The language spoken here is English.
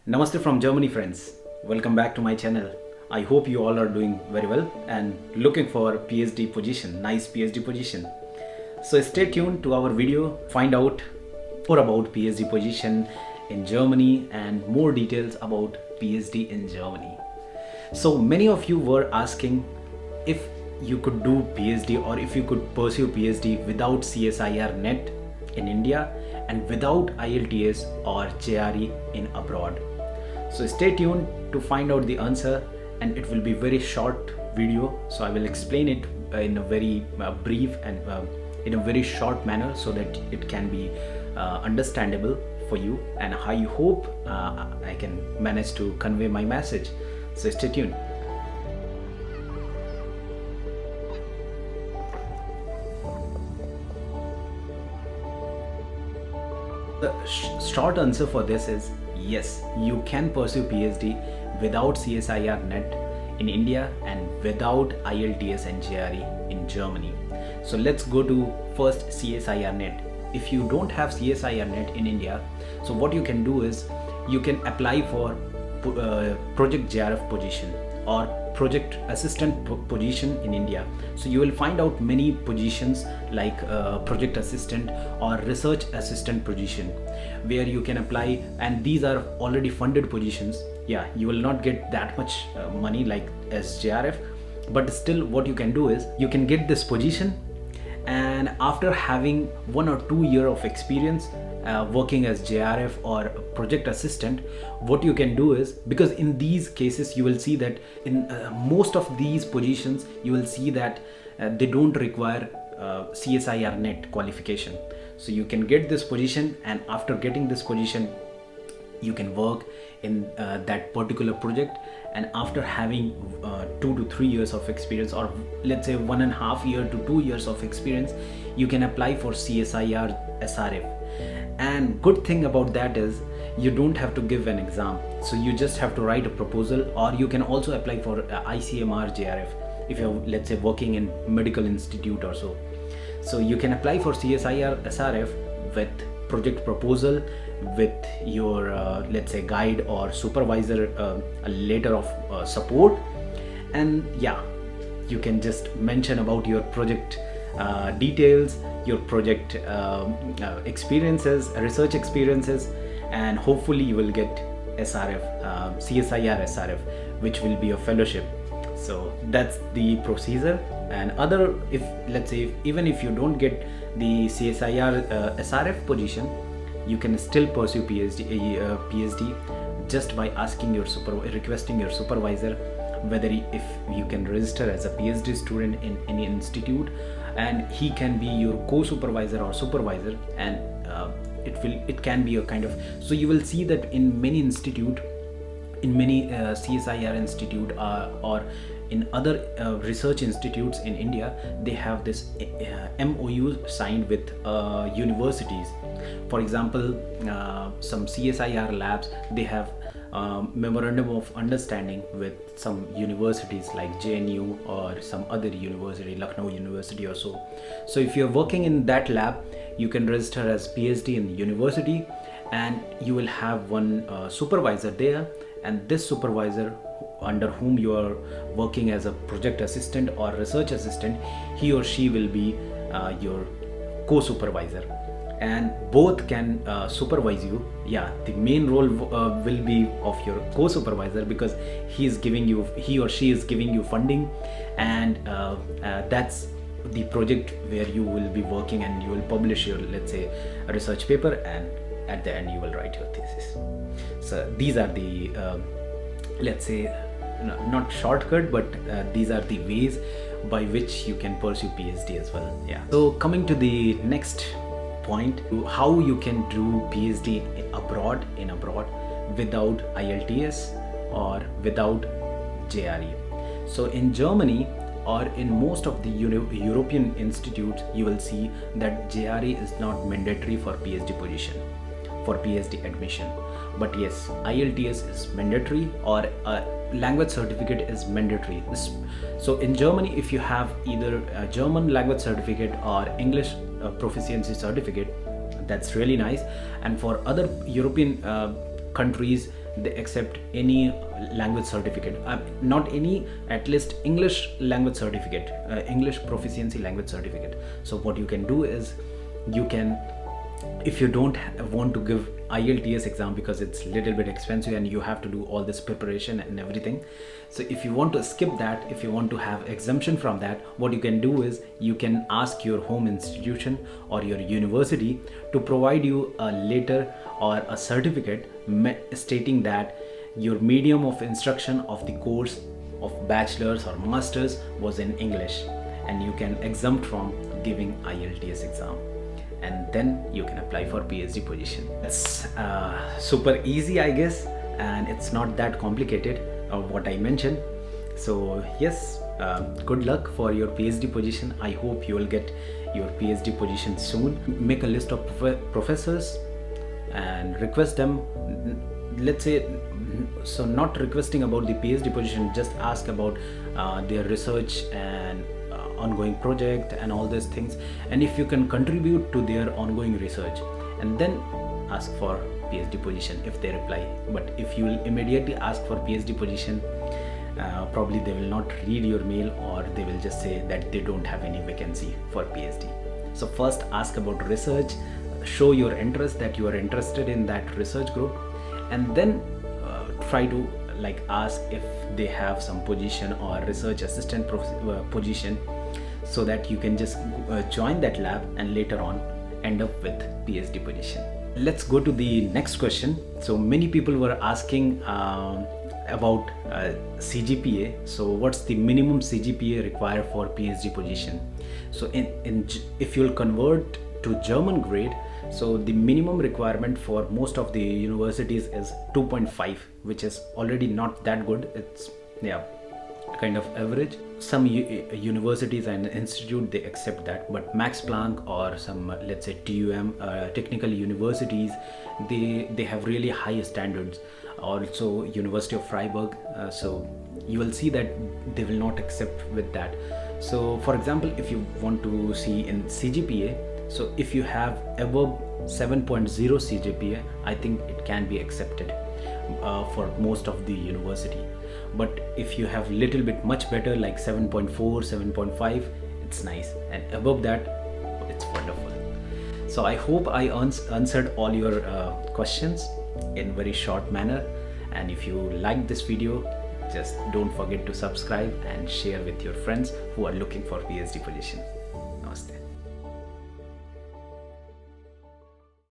Namaste from Germany, friends. Welcome back to my channel. I hope you all are doing very well and looking for a PhD position, nice PhD position. So stay tuned to our video, find out more about PhD position in Germany and more details about PhD in Germany. So many of you were asking if you could do PhD or if you could pursue PhD without CSIR-NET in India and without IELTS or GRE in abroad. So stay tuned to find out the answer, and it will be very short video, so I will explain it in a very brief and in a very short manner so that it can be understandable for you, and I hope I can manage to convey my message. So stay tuned. The short answer for this is yes, you can pursue PhD without CSIR-NET in India and without IELTS and GRE in Germany. So let's go to first CSIR-NET. If you don't have CSIR-NET in India, so what you can do is you can apply for project GRF position or project assistant position in India. So you will find out many positions like project assistant or research assistant position where you can apply, and these are already funded positions. Yeah, you will not get that much money like as GRF, but still what you can do is you can get this position, and after having 1 or 2 years of experience working as JRF or project assistant, what you can do is, because in these cases you will see that in most of these positions you will see that they don't require CSIR-NET qualification. So you can get this position, and after getting this position you can work in that particular project, and after having 2 to 3 years of experience, or let's say 1.5 years to 2 years of experience, you can apply for CSIR-SRF. And good thing about that is you don't have to give an exam, so you just have to write a proposal, or you can also apply for ICMR JRF if you're, let's say, working in medical institute or so. So you can apply for CSIR-SRF with project proposal, with your let's say guide or supervisor a letter of support, and yeah, you can just mention about your project details, your project experiences, research experiences, and hopefully you will get SRF, CSIR-SRF, which will be a fellowship. So that's the procedure. And other, if let's say even if you don't get the CSIR-SRF position, you can still pursue PhD just by asking your requesting your supervisor whether if you can register as a PhD student in any institute, and he can be your co-supervisor or supervisor, and it can be a kind of, so you will see that in many institute, in many CSIR institute or in other research institutes in India, they have this MOU signed with universities. For example, some CSIR labs, they have memorandum of understanding with some universities like JNU or some other university, Lucknow University or so. So if you're working in that lab, you can register as PhD in the university, and you will have one supervisor there, and this supervisor under whom you are working as a project assistant or research assistant, he or she will be your co-supervisor, and both can supervise you. Yeah, the main role will be of your co-supervisor, because he or she is giving you funding, and that's the project where you will be working, and you will publish your, let's say, a research paper, and at the end you will write your thesis. So these are the let's say, not shortcut, but these are the ways by which you can pursue PhD as well. Yeah. So coming to the next point, how you can do PhD abroad without IELTS or without GRE. So in Germany or in most of the European institutes, you will see that GRE is not mandatory for PhD position, for PhD admission. But yes, IELTS is mandatory, or a language certificate is mandatory. So in Germany, if you have either a German language certificate or English proficiency certificate, that's really nice. And for other European countries, they accept any language certificate, not any, at least English language certificate, English proficiency language certificate. So what you can do is, you can, if you don't want to give IELTS exam because it's a little bit expensive and you have to do all this preparation and everything, so if you want to skip that, if you want to have exemption from that, what you can do is you can ask your home institution or your university to provide you a letter or a certificate stating that your medium of instruction of the course of bachelor's or master's was in English, and you can exempt from giving IELTS exam, and then you can apply for PhD position. It's super easy, I guess, and it's not that complicated of what I mentioned. So yes, good luck for your PhD position. I hope you will get your PhD position soon. Make a list of professors and request them, let's say, so not requesting about the PhD position, just ask about their research and ongoing project and all these things, and if you can contribute to their ongoing research, and then ask for PhD position if they reply. But if you will immediately ask for PhD position, probably they will not read your mail, or they will just say that they don't have any vacancy for PhD. So first ask about research, show your interest that you are interested in that research group, and then try to like ask if they have some position or research assistant position, so that you can just join that lab and later on end up with PhD position. Let's go to the next question. So many people were asking about CGPA. So what's the minimum CGPA required for PhD position? So if you'll convert to German grade, so the minimum requirement for most of the universities is 2.5, which is already not that good. It's kind of average. Some universities and institute, they accept that, but Max Planck or some, let's say TUM, technical universities, they have really high standards. Also University of Freiburg, so you will see that they will not accept with that. So for example, if you want to see in CGPA, so if you have above 7.0 CGPA, I think it can be accepted for most of the university. But if you have little bit much better, like 7.4, 7.5, it's nice, and above that, it's wonderful. So I hope I answered all your questions in very short manner, and if you like this video, just don't forget to subscribe and share with your friends who are looking for PhD position.